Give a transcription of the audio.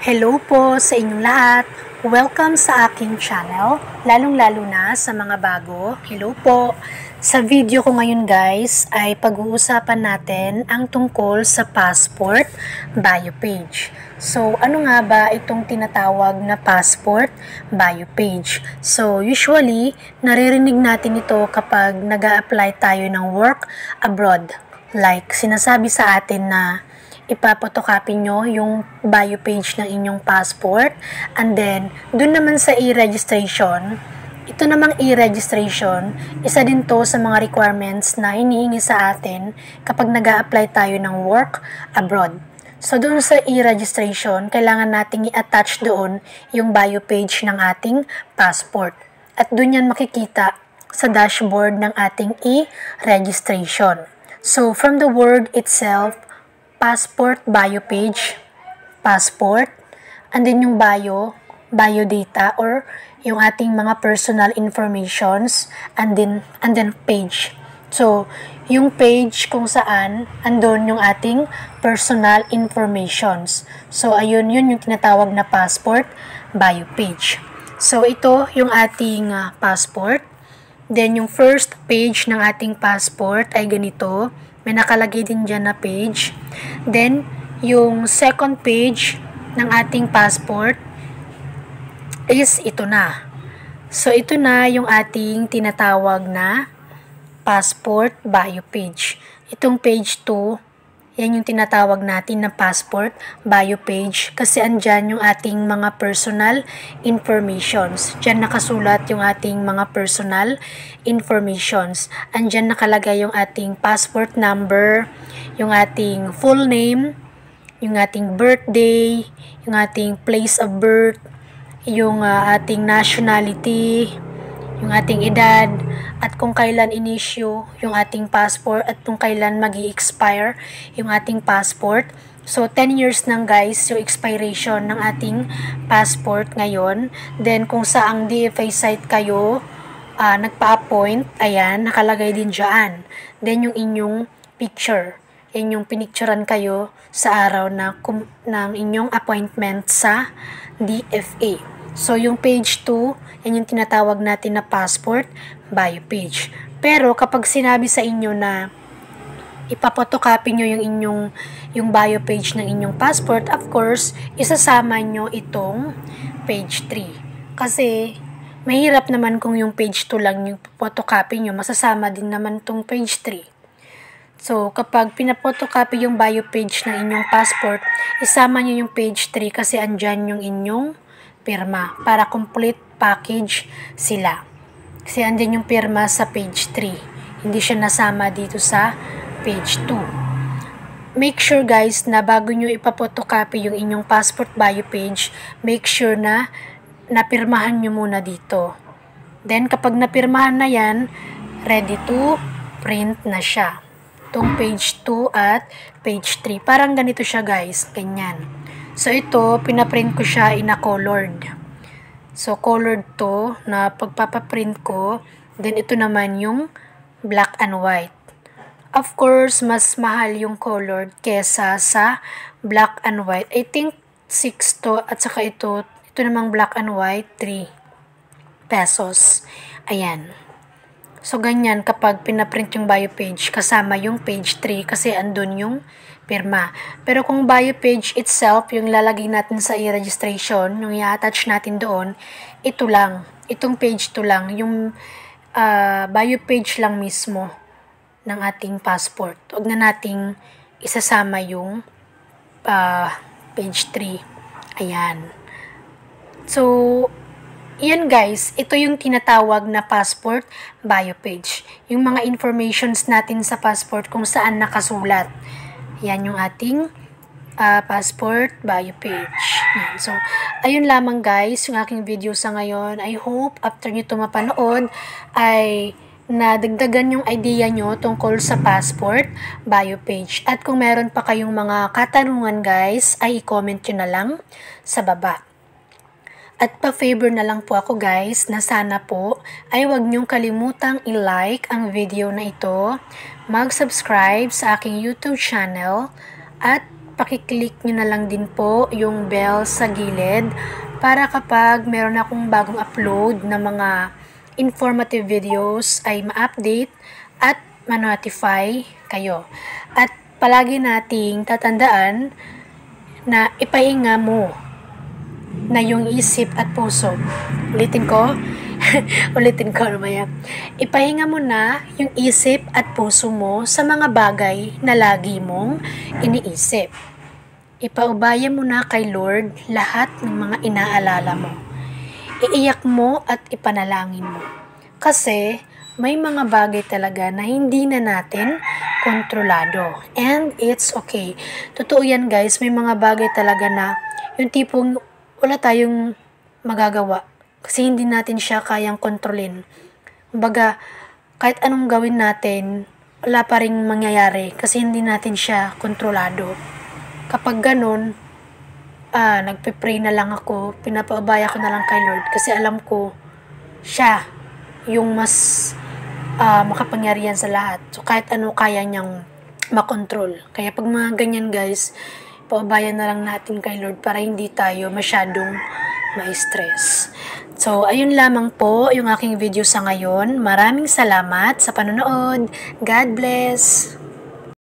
Hello po sa inyong lahat. Welcome sa aking channel, lalong-lalo na sa mga bago. Hello po. Sa video ko ngayon guys ay pag-uusapan natin ang tungkol sa passport bio page. So ano nga ba itong tinatawag na passport bio page? So usually naririnig natin ito kapag nag-a-apply tayo ng work abroad. Like sinasabi sa atin na ipapotocopy nyo yung bio page ng inyong passport, and then dun naman sa e-registration, ito namang e-registration, isa din to sa mga requirements na hinihingi sa atin kapag nag-a-apply tayo ng work abroad. So doon sa e-registration, kailangan nating i-attach doon yung bio page ng ating passport, at doon yan makikita sa dashboard ng ating e-registration. So from the word itself, passport bio page, passport, and then yung bio data or yung ating mga personal informations, and then page. So yung page kung saan andon yung ating personal informations. So ayun, yun yung tinatawag na passport bio page. So ito yung ating passport. Then yung first page ng ating passport ay ganito. May nakalagay din dyan na page. Then, yung second page ng ating passport is ito na. So, ito na yung ating tinatawag na passport bio page. Itong page 2, yan yung tinatawag natin na passport bio page kasi andyan yung ating mga personal informations. Diyan nakasulat yung ating mga personal informations. Andyan nakalagay yung ating passport number, yung ating full name, yung ating birthday, yung ating place of birth, yung ating nationality, yung ating edad, at kung kailan in-issue yung ating passport, at kung kailan mag-i-expire yung ating passport. So 10 years nang guys yung expiration ng ating passport ngayon. Then kung saang DFA site kayo nagpa-appoint, ayan, nakalagay din dyan. Then yung inyong picture, yan yung pinicturean kayo sa araw ng inyong appointment sa DFA. So, yung page 2, yan yung tinatawag natin na passport bio page. Pero, kapag sinabi sa inyo na ipapotocopy nyo yung bio page ng inyong passport, of course, isasama nyo itong page 3. Kasi, mahirap naman kung yung page 2 lang yung photocopy nyo, masasama din naman itong page 3. So, kapag pinapotocopy yung bio page ng inyong passport, isama nyo yung page 3 kasi andyan yung inyong pirma para complete package sila. Kasi andyan yung pirma sa page 3. Hindi siya nasama dito sa page 2. Make sure guys na bago nyo ipapotocopy yung inyong passport bio page, make sure na napirmahan nyo muna dito. Then kapag napirmahan na yan, ready to print na siya. Itong page 2 at page 3. Parang ganito siya guys, ganyan. So ito, pinaprint ko siya in a colored. So colored to na pagpapaprint ko. Then ito naman yung black and white. Of course, mas mahal yung colored kesa sa black and white. I think 6 to, at saka ito namang black and white, 3 pesos. Ayan. So ganyan kapag pinaprint yung bio page kasama yung page 3 kasi andun yung pirma. Pero kung bio page itself, yung lalagay natin sa e-registration, yung i-attach natin doon, ito lang. Itong page 2 lang. Yung bio page lang mismo ng ating passport. Huwag na nating isasama yung page 3. Ayan. So, yan guys, ito yung tinatawag na passport bio page. Yung mga informations natin sa passport kung saan nakasulat. Yan yung ating passport bio page. Yan. So, ayun lamang guys, yung aking video sa ngayon. I hope after nyo ito mapanood ay nadagdagan yung idea nyo tungkol sa passport bio page. At kung meron pa kayong mga katanungan guys, ay i-comment nyo na lang sa baba. At pa-favor na lang po ako guys na sana po ay huwag niyong kalimutang i-like ang video na ito, mag-subscribe sa aking YouTube channel, at pakiclick nyo na lang din po yung bell sa gilid para kapag meron akong bagong upload na mga informative videos ay ma-update at ma-notify kayo. At palagi nating tatandaan na ipahinga mo na yung isip at puso. Ulitin ko. Ulitin ko naman yan. Ipahinga mo na yung isip at puso mo sa mga bagay na lagi mong iniisip. Ipaubaya mo na kay Lord lahat ng mga inaalala mo. Iiyak mo at ipanalangin mo. Kasi may mga bagay talaga na hindi na natin kontrolado. And it's okay. Totoo yan guys, may mga bagay talaga na yung tipong wala tayong magagawa. Kasi hindi natin siya kayang kontrolin. Kumbaga, kahit anong gawin natin, wala pa ring mangyayari kasi hindi natin siya kontrolado. Kapag ganun, nagpe-pray na lang ako, pinapaubaya ko na lang kay Lord kasi alam ko, siya yung mas makapangyarihan sa lahat. So, kahit ano kaya niyang makontrol. Kaya pag mga ganyan guys, paubayan na lang natin kay Lord para hindi tayo masyadong ma-stress. So, ayun lamang po yung aking video sa ngayon. Maraming salamat sa panonood. God bless!